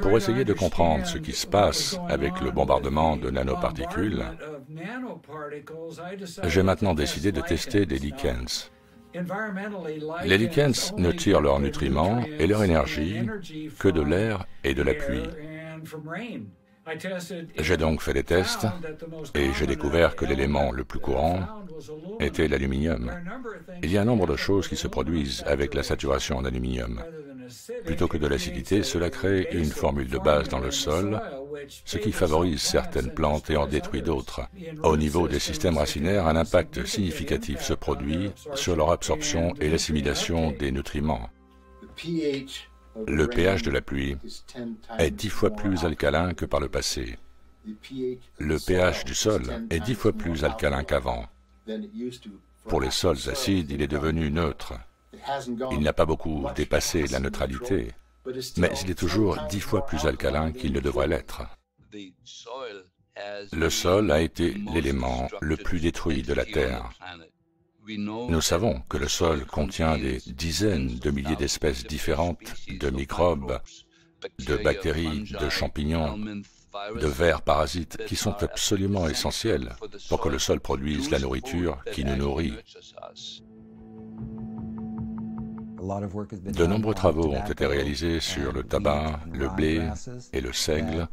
Pour essayer de comprendre ce qui se passe avec le bombardement de nanoparticules, j'ai maintenant décidé de tester des lichens. Les lichens ne tirent leurs nutriments et leur énergie que de l'air et de la pluie. J'ai donc fait des tests et j'ai découvert que l'élément le plus courant était l'aluminium. Il y a un nombre de choses qui se produisent avec la saturation en aluminium. Plutôt que de l'acidité, cela crée une formule de base dans le sol, ce qui favorise certaines plantes et en détruit d'autres. Au niveau des systèmes racinaires, un impact significatif se produit sur leur absorption et l'assimilation des nutriments. Le pH de la pluie est 10 fois plus alcalin que par le passé. Le pH du sol est 10 fois plus alcalin qu'avant. Pour les sols acides, il est devenu neutre. Il n'a pas beaucoup dépassé la neutralité, mais il est toujours 10 fois plus alcalin qu'il ne devrait l'être. Le sol a été l'élément le plus détruit de la Terre. Nous savons que le sol contient des dizaines de milliers d'espèces différentes de microbes, de bactéries, de champignons, de vers parasites qui sont absolument essentiels pour que le sol produise la nourriture qui nous nourrit. De nombreux travaux ont été réalisés sur le tabac, le blé et le seigle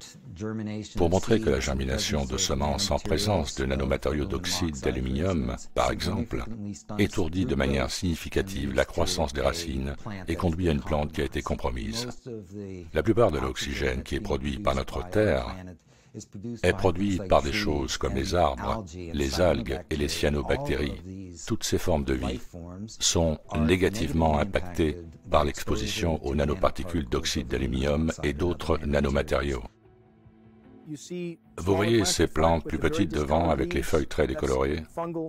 pour montrer que la germination de semences en présence de nanomatériaux d'oxyde d'aluminium, par exemple, étourdit de manière significative la croissance des racines et conduit à une plante qui a été compromise. La plupart de l'oxygène qui est produit par notre Terre est produit par des choses comme les arbres, les algues et les cyanobactéries. Toutes ces formes de vie sont négativement impactées par l'exposition aux nanoparticules d'oxyde d'aluminium et d'autres nanomatériaux. Vous voyez ces plantes plus petites devant avec les feuilles très décolorées?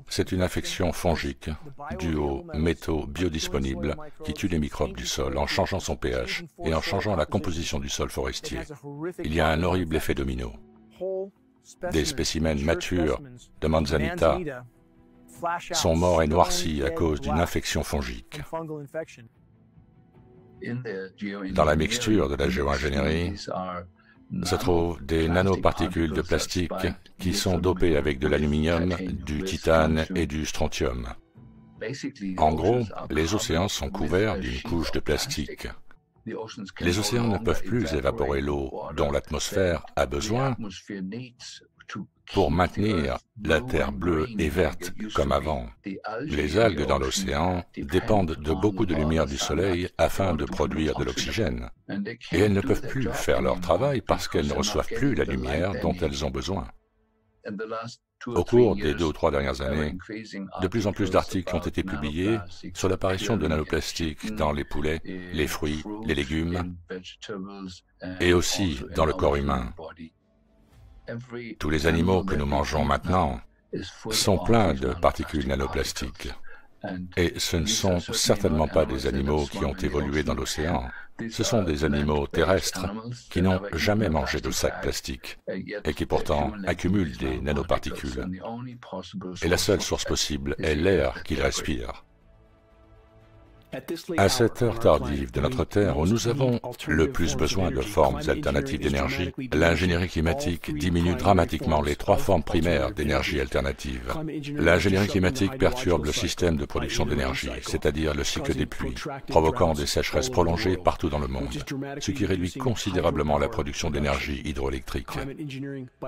C'est une infection fongique due aux métaux biodisponibles qui tuent les microbes du sol en changeant son pH et en changeant la composition du sol forestier. Il y a un horrible effet domino. Des spécimens matures de Manzanita sont morts et noircis à cause d'une infection fongique. Dans la mixture de la géoingénierie se trouvent des nanoparticules de plastique qui sont dopées avec de l'aluminium, du titane et du strontium. En gros, les océans sont couverts d'une couche de plastique. Les océans ne peuvent plus évaporer l'eau dont l'atmosphère a besoin pour maintenir la terre bleue et verte comme avant. Les algues dans l'océan dépendent de beaucoup de lumière du soleil afin de produire de l'oxygène. Et elles ne peuvent plus faire leur travail parce qu'elles ne reçoivent plus la lumière dont elles ont besoin. Au cours des 2 ou 3 dernières années, de plus en plus d'articles ont été publiés sur l'apparition de nanoplastiques dans les poulets, les fruits, les légumes et aussi dans le corps humain. Tous les animaux que nous mangeons maintenant sont pleins de particules nanoplastiques. Et ce ne sont certainement pas des animaux qui ont évolué dans l'océan. Ce sont des animaux terrestres qui n'ont jamais mangé de sacs plastiques et qui pourtant accumulent des nanoparticules. Et la seule source possible est l'air qu'ils respirent. À cette heure tardive de notre Terre où nous avons le plus besoin de formes alternatives d'énergie, l'ingénierie climatique diminue dramatiquement les 3 formes primaires d'énergie alternative. L'ingénierie climatique perturbe le système de production d'énergie, c'est-à-dire le cycle des pluies, provoquant des sécheresses prolongées partout dans le monde, ce qui réduit considérablement la production d'énergie hydroélectrique.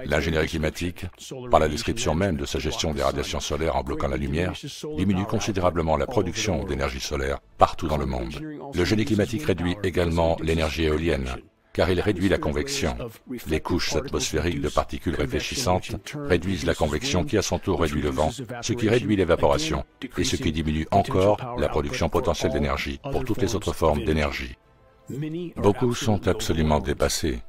L'ingénierie climatique, par la description même de sa gestion des radiations solaires en bloquant la lumière, diminue considérablement la production d'énergie solaire partout dans le monde. Le génie climatique réduit également l'énergie éolienne, car il réduit la convection. Les couches atmosphériques de particules réfléchissantes réduisent la convection qui à son tour réduit le vent, ce qui réduit l'évaporation et ce qui diminue encore la production potentielle d'énergie pour toutes les autres formes d'énergie. Beaucoup sont absolument dépassés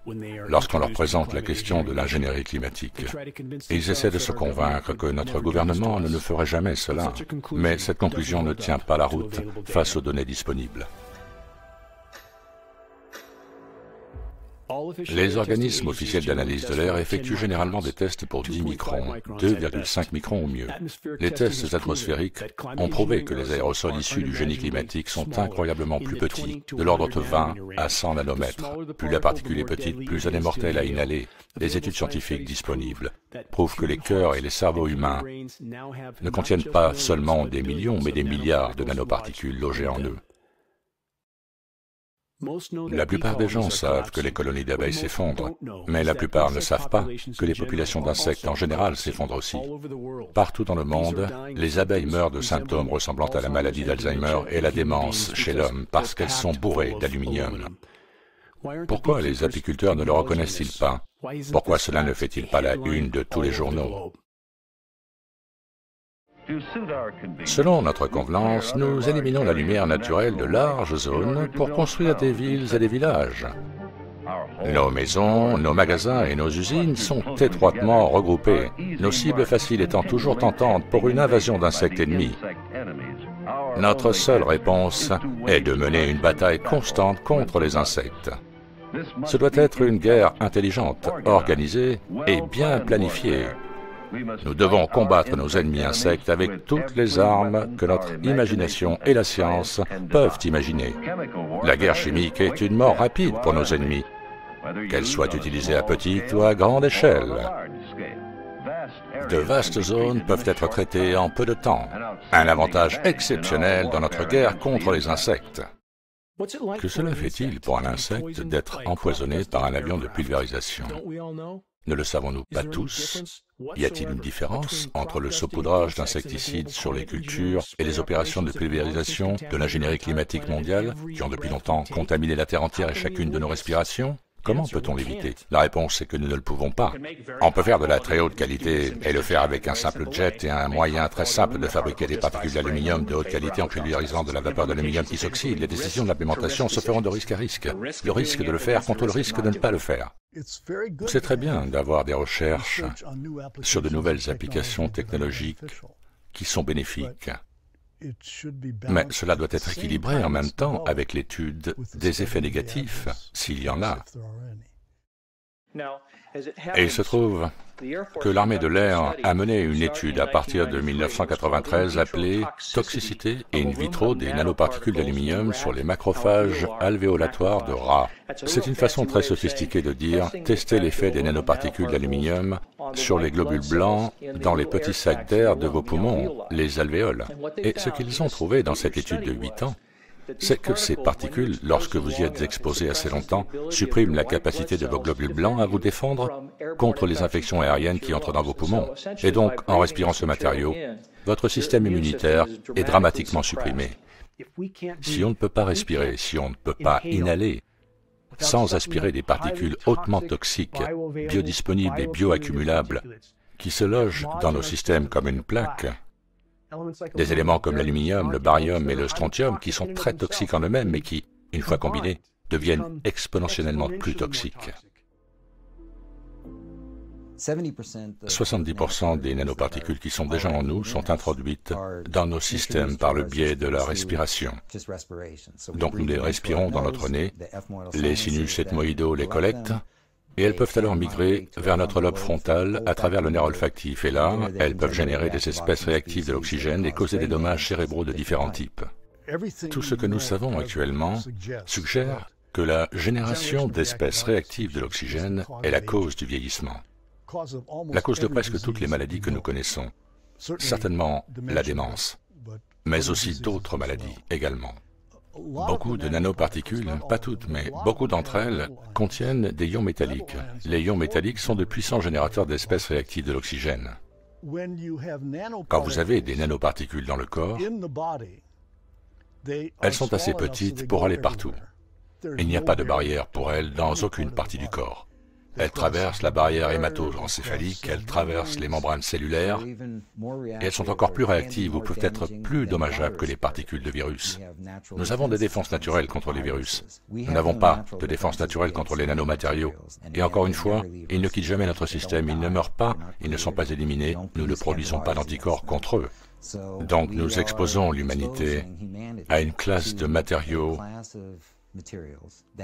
lorsqu'on leur présente la question de l'ingénierie climatique. Ils essaient de se convaincre que notre gouvernement ne ferait jamais cela, mais cette conclusion ne tient pas la route face aux données disponibles. Les organismes officiels d'analyse de l'air effectuent généralement des tests pour 10 microns, 2,5 microns au mieux. Les tests atmosphériques ont prouvé que les aérosols issus du génie climatique sont incroyablement plus petits, de l'ordre de 20 à 100 nanomètres. Plus la particule est petite, plus elle est mortelle à inhaler. Les études scientifiques disponibles prouvent que les cœurs et les cerveaux humains ne contiennent pas seulement des millions, mais des milliards de nanoparticules logées en eux. La plupart des gens savent que les colonies d'abeilles s'effondrent, mais la plupart ne savent pas que les populations d'insectes en général s'effondrent aussi. Partout dans le monde, les abeilles meurent de symptômes ressemblant à la maladie d'Alzheimer et la démence chez l'homme parce qu'elles sont bourrées d'aluminium. Pourquoi les apiculteurs ne le reconnaissent-ils pas? Pourquoi cela ne fait-il pas la une de tous les journaux? Selon notre convenance, nous éliminons la lumière naturelle de larges zones pour construire des villes et des villages. Nos maisons, nos magasins et nos usines sont étroitement regroupés, nos cibles faciles étant toujours tentantes pour une invasion d'insectes ennemis. Notre seule réponse est de mener une bataille constante contre les insectes. Ce doit être une guerre intelligente, organisée et bien planifiée. Nous devons combattre nos ennemis insectes avec toutes les armes que notre imagination et la science peuvent imaginer. La guerre chimique est une mort rapide pour nos ennemis, qu'elle soit utilisée à petite ou à grande échelle. De vastes zones peuvent être traitées en peu de temps, un avantage exceptionnel dans notre guerre contre les insectes. Que cela fait-il pour un insecte d'être empoisonné par un avion de pulvérisation? Ne le savons-nous pas tous? Y a-t-il une différence entre le saupoudrage d'insecticides sur les cultures et les opérations de pulvérisation de l'ingénierie climatique mondiale, qui ont depuis longtemps contaminé la Terre entière et chacune de nos respirations? Comment peut-on l'éviter? La réponse est que nous ne le pouvons pas. On peut faire de la très haute qualité et le faire avec un simple jet et un moyen très simple de fabriquer des particules d'aluminium de haute qualité en pulvérisant de la vapeur d'aluminium qui s'oxyde. Les décisions de l'implémentation se feront de risque à risque. Le risque de le faire contre le risque de ne pas le faire. C'est très bien d'avoir des recherches sur de nouvelles applications technologiques qui sont bénéfiques. Mais cela doit être équilibré en même temps avec l'étude des effets négatifs, s'il y en a. Et il se trouve que l'armée de l'air a mené une étude à partir de 1993 appelée « Toxicité in vitro des nanoparticules d'aluminium sur les macrophages alvéolatoires de rats ». C'est une façon très sophistiquée de dire « tester l'effet des nanoparticules d'aluminium sur les globules blancs dans les petits sacs d'air de vos poumons, les alvéoles ». Et ce qu'ils ont trouvé dans cette étude de 8 ans, c'est que ces particules, lorsque vous y êtes exposé assez longtemps, suppriment la capacité de vos globules blancs à vous défendre contre les infections aériennes qui entrent dans vos poumons. Et donc, en respirant ce matériau, votre système immunitaire est dramatiquement supprimé. Si on ne peut pas respirer, si on ne peut pas inhaler, sans aspirer des particules hautement toxiques, biodisponibles et bioaccumulables, qui se logent dans nos systèmes comme une plaque, des éléments comme l'aluminium, le barium et le strontium qui sont très toxiques en eux-mêmes mais qui, une fois combinés, deviennent exponentiellement plus toxiques. 70% des nanoparticules qui sont déjà en nous sont introduites dans nos systèmes par le biais de la respiration. Donc nous les respirons dans notre nez, les sinus ethmoïdaux les collectent, et elles peuvent alors migrer vers notre lobe frontal à travers le nerf olfactif. Et là, elles peuvent générer des espèces réactives de l'oxygène et causer des dommages cérébraux de différents types. Tout ce que nous savons actuellement suggère que la génération d'espèces réactives de l'oxygène est la cause du vieillissement, la cause de presque toutes les maladies que nous connaissons, certainement la démence, mais aussi d'autres maladies également. Beaucoup de nanoparticules, pas toutes, mais beaucoup d'entre elles, contiennent des ions métalliques. Les ions métalliques sont de puissants générateurs d'espèces réactives de l'oxygène. Quand vous avez des nanoparticules dans le corps, elles sont assez petites pour aller partout. Il n'y a pas de barrière pour elles dans aucune partie du corps. Elles traversent la barrière hémato-encéphalique, elles traversent les membranes cellulaires, et elles sont encore plus réactives ou peuvent être plus dommageables que les particules de virus. Nous avons des défenses naturelles contre les virus. Nous n'avons pas de défense naturelle contre les nanomatériaux. Et encore une fois, ils ne quittent jamais notre système, ils ne meurent pas, ils ne sont pas éliminés, nous ne produisons pas d'anticorps contre eux. Donc nous exposons l'humanité à une classe de matériaux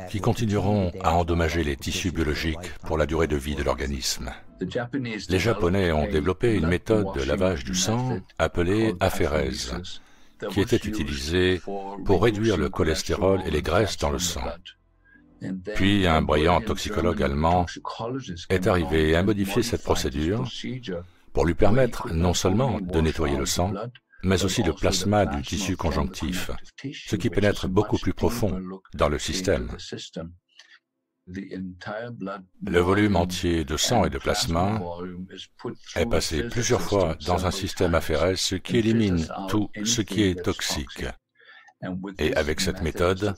qui continueront à endommager les tissus biologiques pour la durée de vie de l'organisme. Les Japonais ont développé une méthode de lavage du sang appelée aphérèse, qui était utilisée pour réduire le cholestérol et les graisses dans le sang. Puis un brillant toxicologue allemand est arrivé et a modifié cette procédure pour lui permettre non seulement de nettoyer le sang, mais aussi le plasma du tissu conjonctif, ce qui pénètre beaucoup plus profond dans le système. Le volume entier de sang et de plasma est passé plusieurs fois dans un système aphérèse, ce qui élimine tout ce qui est toxique. Et avec cette méthode,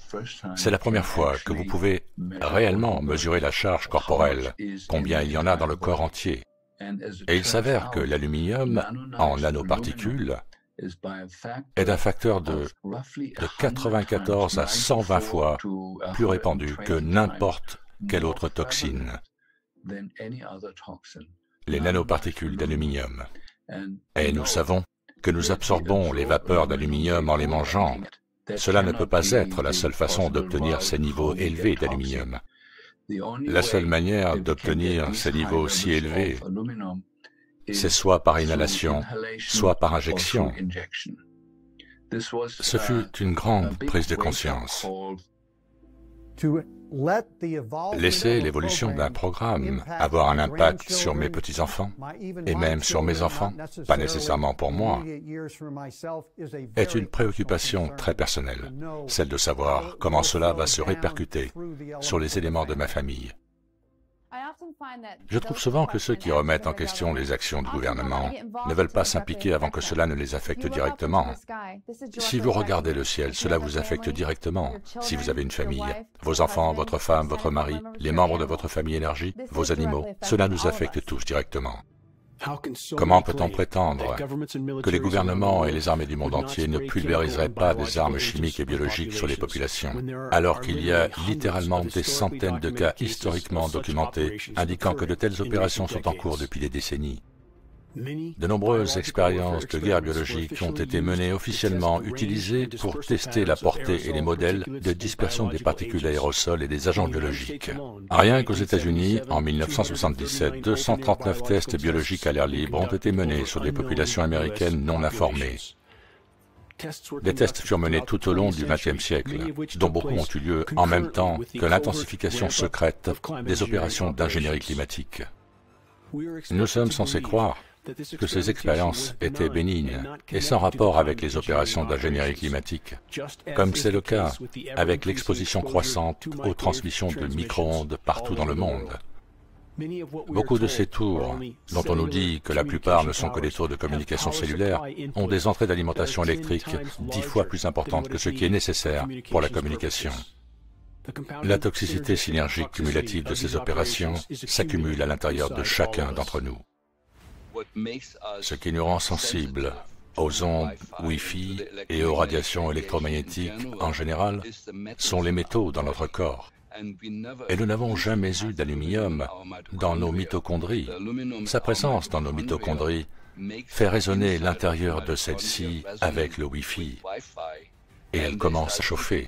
c'est la première fois que vous pouvez réellement mesurer la charge corporelle, combien il y en a dans le corps entier. Et il s'avère que l'aluminium en nanoparticules est d'un facteur de 94 à 120 fois plus répandu que n'importe quelle autre toxine, les nanoparticules d'aluminium. Et nous savons que nous absorbons les vapeurs d'aluminium en les mangeant. Cela ne peut pas être la seule façon d'obtenir ces niveaux élevés d'aluminium. La seule manière d'obtenir ces niveaux si élevés, c'est soit par inhalation, soit par injection. Ce fut une grande prise de conscience. Laisser l'évolution d'un programme avoir un impact sur mes petits-enfants, et même sur mes enfants, pas nécessairement pour moi, est une préoccupation très personnelle, celle de savoir comment cela va se répercuter sur les éléments de ma famille. Je trouve souvent que ceux qui remettent en question les actions du gouvernement ne veulent pas s'impliquer avant que cela ne les affecte directement. Si vous regardez le ciel, cela vous affecte directement. Si vous avez une famille, vos enfants, votre femme, votre mari, les membres de votre famille élargie, vos animaux, cela nous affecte tous directement. Comment peut-on prétendre que les gouvernements et les armées du monde entier ne pulvériseraient pas des armes chimiques et biologiques sur les populations, alors qu'il y a littéralement des centaines de cas historiquement documentés indiquant que de telles opérations sont en cours depuis des décennies? De nombreuses expériences de guerre biologique ont été menées officiellement utilisées pour tester la portée et les modèles de dispersion des particules aérosols et des agents biologiques. Rien qu'aux États-Unis, en 1977, 239 tests biologiques à l'air libre ont été menés sur des populations américaines non informées. Des tests furent menés tout au long du XXe siècle, dont beaucoup ont eu lieu en même temps que l'intensification secrète des opérations d'ingénierie climatique. Nous sommes censés croire que ces expériences étaient bénignes et sans rapport avec les opérations d'ingénierie climatique, comme c'est le cas avec l'exposition croissante aux transmissions de micro-ondes partout dans le monde. Beaucoup de ces tours, dont on nous dit que la plupart ne sont que des tours de communication cellulaire, ont des entrées d'alimentation électrique 10 fois plus importantes que ce qui est nécessaire pour la communication. La toxicité synergique cumulative de ces opérations s'accumule à l'intérieur de chacun d'entre nous. Ce qui nous rend sensibles aux ondes Wi-Fi et aux radiations électromagnétiques en général sont les métaux dans notre corps. Et nous n'avons jamais eu d'aluminium dans nos mitochondries. Sa présence dans nos mitochondries fait résonner l'intérieur de celles-ci avec le Wi-Fi. Et elle commence à chauffer.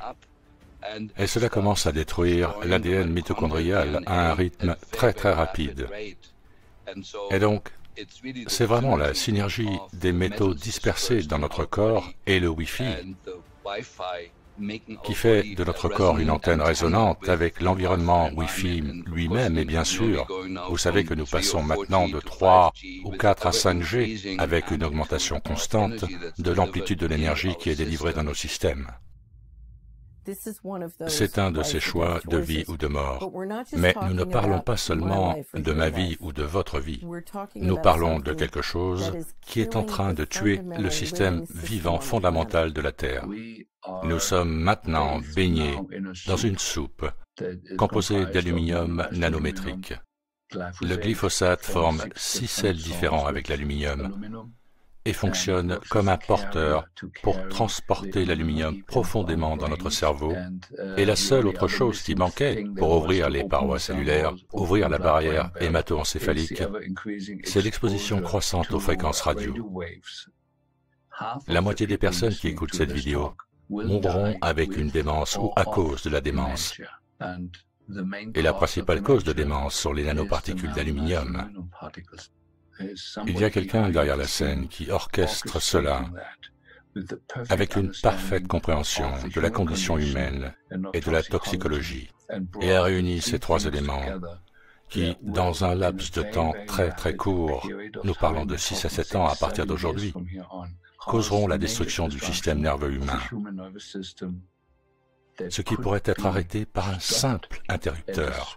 Et cela commence à détruire l'ADN mitochondrial à un rythme très rapide. Et donc, c'est vraiment la synergie des métaux dispersés dans notre corps et le Wi-Fi qui fait de notre corps une antenne résonante avec l'environnement Wi-Fi lui-même. Et bien sûr, vous savez que nous passons maintenant de 3 ou 4 à 5G avec une augmentation constante de l'amplitude de l'énergie qui est délivrée dans nos systèmes. C'est un de ces choix de vie ou de mort. Mais nous ne parlons pas seulement de ma vie ou de votre vie. Nous parlons de quelque chose qui est en train de tuer le système vivant fondamental de la Terre. Nous sommes maintenant baignés dans une soupe composée d'aluminium nanométrique. Le glyphosate forme 6 sels différents avec l'aluminium et fonctionne comme un porteur pour transporter l'aluminium profondément dans notre cerveau. Et la seule autre chose qui manquait pour ouvrir les parois cellulaires, ouvrir la barrière hémato-encéphalique, c'est l'exposition croissante aux fréquences radio. La moitié des personnes qui écoutent cette vidéo mourront avec une démence ou à cause de la démence. Et la principale cause de démence sont les nanoparticules d'aluminium. Il y a quelqu'un derrière la scène qui orchestre cela avec une parfaite compréhension de la condition humaine et de la toxicologie, et a réuni ces trois éléments qui, dans un laps de temps très court, nous parlons de 6 à 7 ans à partir d'aujourd'hui, causeront la destruction du système nerveux humain, ce qui pourrait être arrêté par un simple interrupteur.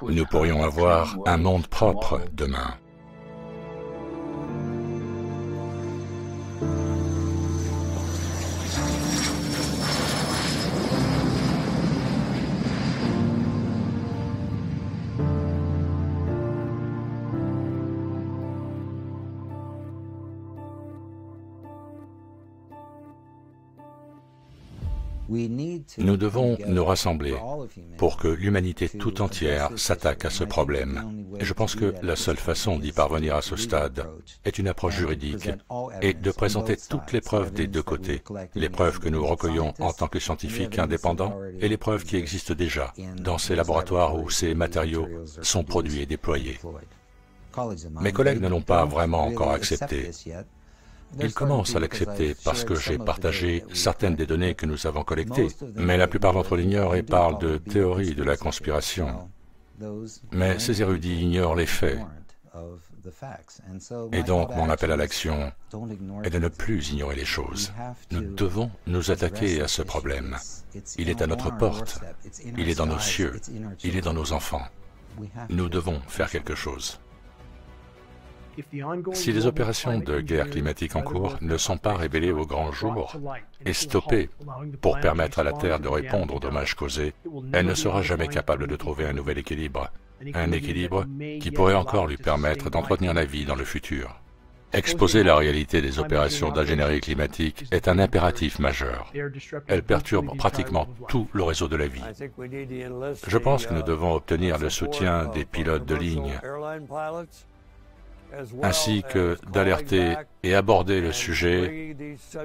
Nous pourrions avoir un monde propre demain. Nous devons nous rassembler pour que l'humanité tout entière s'attaque à ce problème. Et je pense que la seule façon d'y parvenir à ce stade est une approche juridique et de présenter toutes les preuves des deux côtés, les preuves que nous recueillons en tant que scientifiques indépendants et les preuves qui existent déjà dans ces laboratoires où ces matériaux sont produits et déployés. Mes collègues ne l'ont pas vraiment encore accepté. Ils commencent à l'accepter parce que j'ai partagé certaines des données que nous avons collectées, mais la plupart d'entre eux l'ignorent et parlent de théorie de la conspiration. Mais ces érudits ignorent les faits. Et donc mon appel à l'action est de ne plus ignorer les choses. Nous devons nous attaquer à ce problème. Il est à notre porte, il est dans nos cieux, il est dans nos enfants. Nous devons faire quelque chose. Si les opérations de guerre climatique en cours ne sont pas révélées au grand jour et stoppées pour permettre à la Terre de répondre aux dommages causés, elle ne sera jamais capable de trouver un nouvel équilibre. Un équilibre qui pourrait encore lui permettre d'entretenir la vie dans le futur. Exposer la réalité des opérations d'ingénierie climatique est un impératif majeur. Elles perturbent pratiquement tout le réseau de la vie. Je pense que nous devons obtenir le soutien des pilotes de ligne, ainsi que d'alerter et aborder le sujet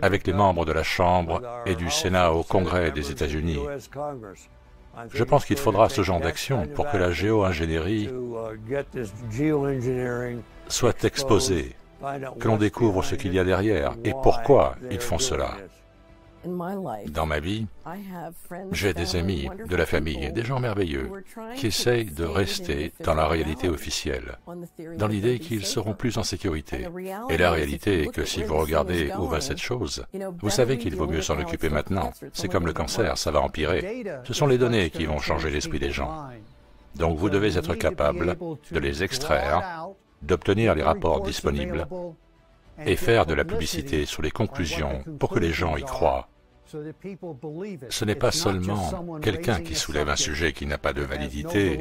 avec les membres de la Chambre et du Sénat au Congrès des États-Unis. Je pense qu'il faudra ce genre d'action pour que la géo-ingénierie soit exposée, que l'on découvre ce qu'il y a derrière et pourquoi ils font cela. Dans ma vie, j'ai des amis, de la famille, des gens merveilleux qui essayent de rester dans la réalité officielle, dans l'idée qu'ils seront plus en sécurité. Et la réalité est que si vous regardez où va cette chose, vous savez qu'il vaut mieux s'en occuper maintenant. C'est comme le cancer, ça va empirer. Ce sont les données qui vont changer l'esprit des gens. Donc vous devez être capable de les extraire, d'obtenir les rapports disponibles et faire de la publicité sur les conclusions pour que les gens y croient. Ce n'est pas seulement quelqu'un qui soulève un sujet qui n'a pas de validité,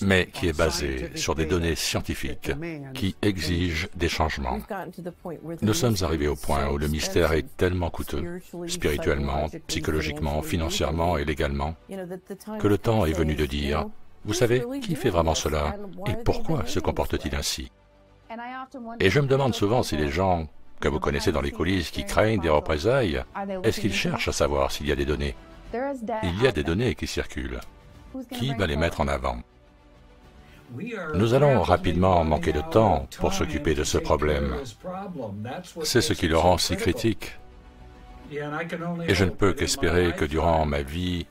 mais qui est basé sur des données scientifiques qui exigent des changements. Nous sommes arrivés au point où le mystère est tellement coûteux, spirituellement, psychologiquement, financièrement et légalement, que le temps est venu de dire, vous savez, qui fait vraiment cela et pourquoi se comporte-t-il ainsi? Et je me demande souvent si les gens que vous connaissez dans les coulisses qui craignent des représailles, est-ce qu'ils cherchent à savoir s'il y a des données? Il y a des données qui circulent. Qui va les mettre en avant? Nous allons rapidement manquer de temps pour s'occuper de ce problème. C'est ce qui le rend si critique. Et je ne peux qu'espérer que durant ma vie,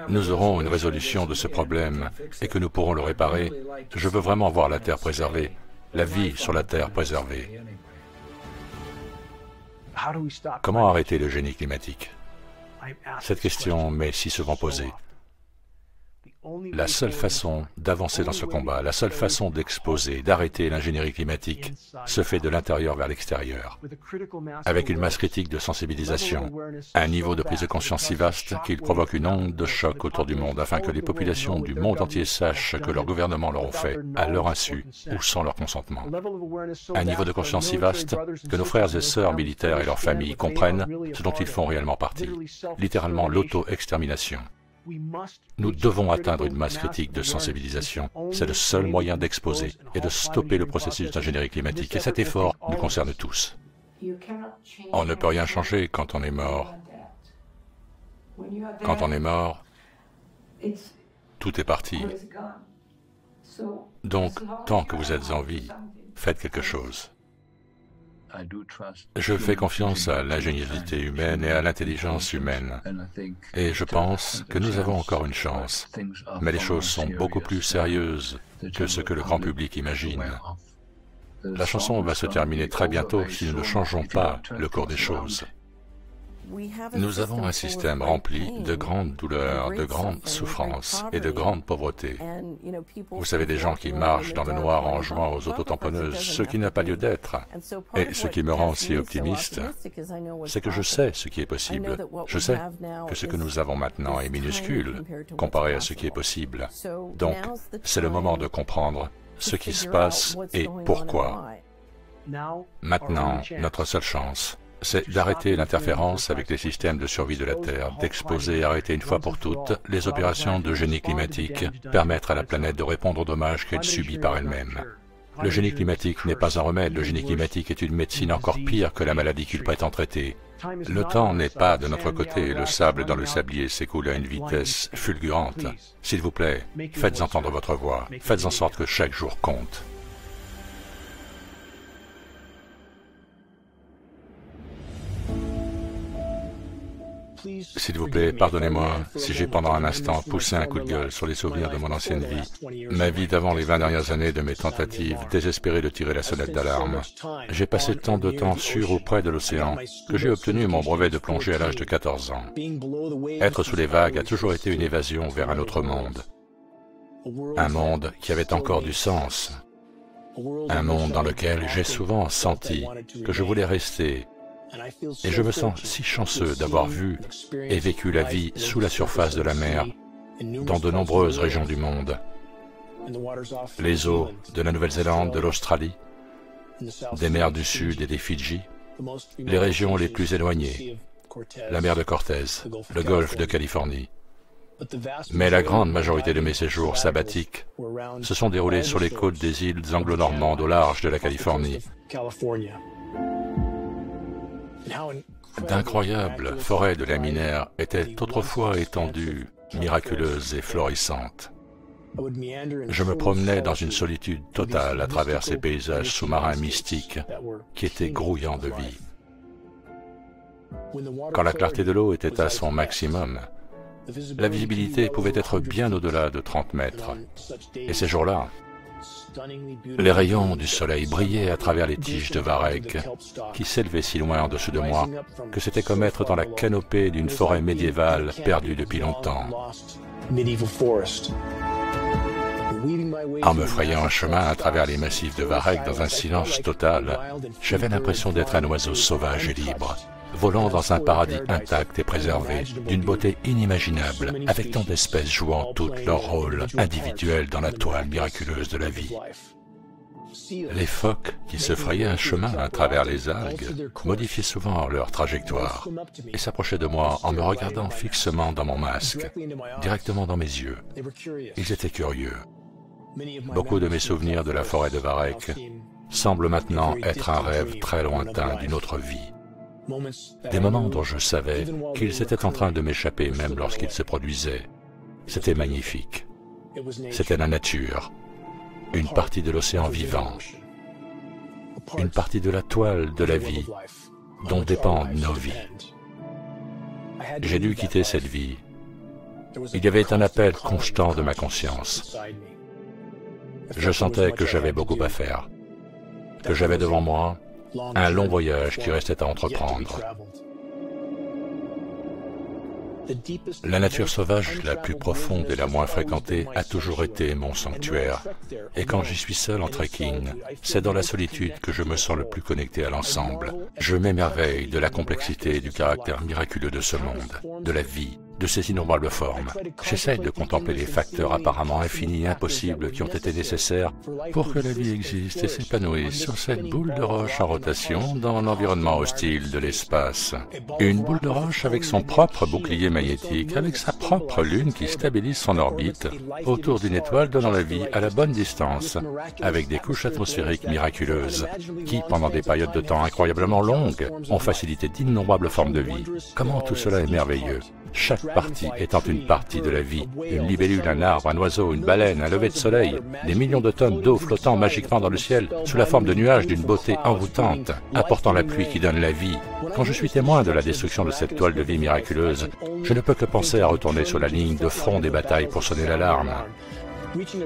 nous aurons une résolution de ce problème et que nous pourrons le réparer. Je veux vraiment voir la Terre préservée, la vie sur la Terre préservée. Comment arrêter le génie climatique? Cette question m'est si souvent posée. La seule façon d'avancer dans ce combat, la seule façon d'exposer, d'arrêter l'ingénierie climatique, se fait de l'intérieur vers l'extérieur, avec une masse critique de sensibilisation, un niveau de prise de conscience si vaste qu'il provoque une onde de choc autour du monde, afin que les populations du monde entier sachent que leurs gouvernements leur ont fait, à leur insu ou sans leur consentement. Un niveau de conscience si vaste que nos frères et sœurs militaires et leurs familles comprennent ce dont ils font réellement partie, littéralement l'auto-extermination. Nous devons atteindre une masse critique de sensibilisation. C'est le seul moyen d'exposer et de stopper le processus d'ingénierie climatique. Et cet effort nous concerne tous. On ne peut rien changer quand on est mort. Quand on est mort, tout est parti. Donc, tant que vous êtes en vie, faites quelque chose. Je fais confiance à l'ingéniosité humaine et à l'intelligence humaine. Et je pense que nous avons encore une chance. Mais les choses sont beaucoup plus sérieuses que ce que le grand public imagine. La chanson va se terminer très bientôt si nous ne changeons pas le cours des choses. Nous avons un système rempli de grandes douleurs, de grandes souffrances et de grande pauvreté. Vous savez, des gens qui marchent dans le noir en jouant aux autotamponneuses, ce qui n'a pas lieu d'être. Et ce qui me rend si optimiste, c'est que je sais ce qui est possible. Je sais que ce que nous avons maintenant est minuscule comparé à ce qui est possible. Donc, c'est le moment de comprendre ce qui se passe et pourquoi. Maintenant, notre seule chance, c'est d'arrêter l'interférence avec les systèmes de survie de la Terre, d'exposer et arrêter une fois pour toutes les opérations de génie climatique, permettre à la planète de répondre aux dommages qu'elle subit par elle-même. Le génie climatique n'est pas un remède, le génie climatique est une médecine encore pire que la maladie qu'il prétend traiter. Le temps n'est pas de notre côté, le sable dans le sablier s'écoule à une vitesse fulgurante. S'il vous plaît, faites entendre votre voix, faites en sorte que chaque jour compte. S'il vous plaît, pardonnez-moi si j'ai pendant un instant poussé un coup de gueule sur les souvenirs de mon ancienne vie, ma vie d'avant les 20 dernières années de mes tentatives désespérées de tirer la sonnette d'alarme. J'ai passé tant de temps sur ou près de l'océan que j'ai obtenu mon brevet de plongée à l'âge de 14 ans. Être sous les vagues a toujours été une évasion vers un autre monde. Un monde qui avait encore du sens. Un monde dans lequel j'ai souvent senti que je voulais rester. Et je me sens si chanceux d'avoir vu et vécu la vie sous la surface de la mer dans de nombreuses régions du monde. Les eaux de la Nouvelle-Zélande, de l'Australie, des mers du Sud et des Fidji, les régions les plus éloignées, la mer de Cortez, le golfe de Californie. Mais la grande majorité de mes séjours sabbatiques se sont déroulés sur les côtes des îles anglo-normandes au large de la Californie. D'incroyables forêts de laminaires étaient autrefois étendues, miraculeuses et florissantes. Je me promenais dans une solitude totale à travers ces paysages sous-marins mystiques qui étaient grouillants de vie. Quand la clarté de l'eau était à son maximum, la visibilité pouvait être bien au-delà de 30 mètres. Et ces jours-là, les rayons du soleil brillaient à travers les tiges de varech qui s'élevaient si loin en dessous de moi que c'était comme être dans la canopée d'une forêt médiévale perdue depuis longtemps. En me frayant un chemin à travers les massifs de varech dans un silence total, j'avais l'impression d'être un oiseau sauvage et libre, volant dans un paradis intact et préservé, d'une beauté inimaginable, avec tant d'espèces jouant toutes leur rôle individuel dans la toile miraculeuse de la vie. Les phoques, qui se frayaient un chemin à travers les algues, modifiaient souvent leur trajectoire et s'approchaient de moi en me regardant fixement dans mon masque, directement dans mes yeux. Ils étaient curieux. Beaucoup de mes souvenirs de la forêt de varech semblent maintenant être un rêve très lointain d'une autre vie. Des moments dont je savais qu'ils étaient en train de m'échapper même lorsqu'ils se produisaient. C'était magnifique. C'était la nature, une partie de l'océan vivant, une partie de la toile de la vie dont dépendent nos vies. J'ai dû quitter cette vie. Il y avait un appel constant de ma conscience. Je sentais que j'avais beaucoup à faire, que j'avais devant moi un long voyage qui restait à entreprendre. La nature sauvage la plus profonde et la moins fréquentée a toujours été mon sanctuaire. Et quand j'y suis seul en trekking, c'est dans la solitude que je me sens le plus connecté à l'ensemble. Je m'émerveille de la complexité et du caractère miraculeux de ce monde, de la vie, de ces innombrables formes. J'essaye de contempler les facteurs apparemment infinis et impossibles qui ont été nécessaires pour que la vie existe et s'épanouisse sur cette boule de roche en rotation dans l'environnement hostile de l'espace. Une boule de roche avec son propre bouclier magnétique, avec sa propre lune qui stabilise son orbite autour d'une étoile donnant la vie à la bonne distance, avec des couches atmosphériques miraculeuses qui, pendant des périodes de temps incroyablement longues, ont facilité d'innombrables formes de vie. Comment tout cela est merveilleux! Chaque partie étant une partie de la vie. Une libellule, un arbre, un oiseau, une baleine, un lever de soleil, des millions de tonnes d'eau flottant magiquement dans le ciel sous la forme de nuages d'une beauté envoûtante, apportant la pluie qui donne la vie. Quand je suis témoin de la destruction de cette toile de vie miraculeuse, je ne peux que penser à retourner sur la ligne de front des batailles pour sonner l'alarme.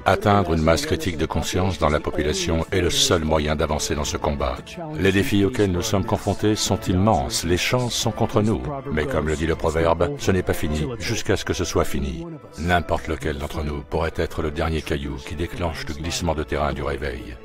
Atteindre une masse critique de conscience dans la population est le seul moyen d'avancer dans ce combat. Les défis auxquels nous sommes confrontés sont immenses, les chances sont contre nous. Mais comme le dit le proverbe, ce n'est pas fini jusqu'à ce que ce soit fini. N'importe lequel d'entre nous pourrait être le dernier caillou qui déclenche le glissement de terrain du réveil.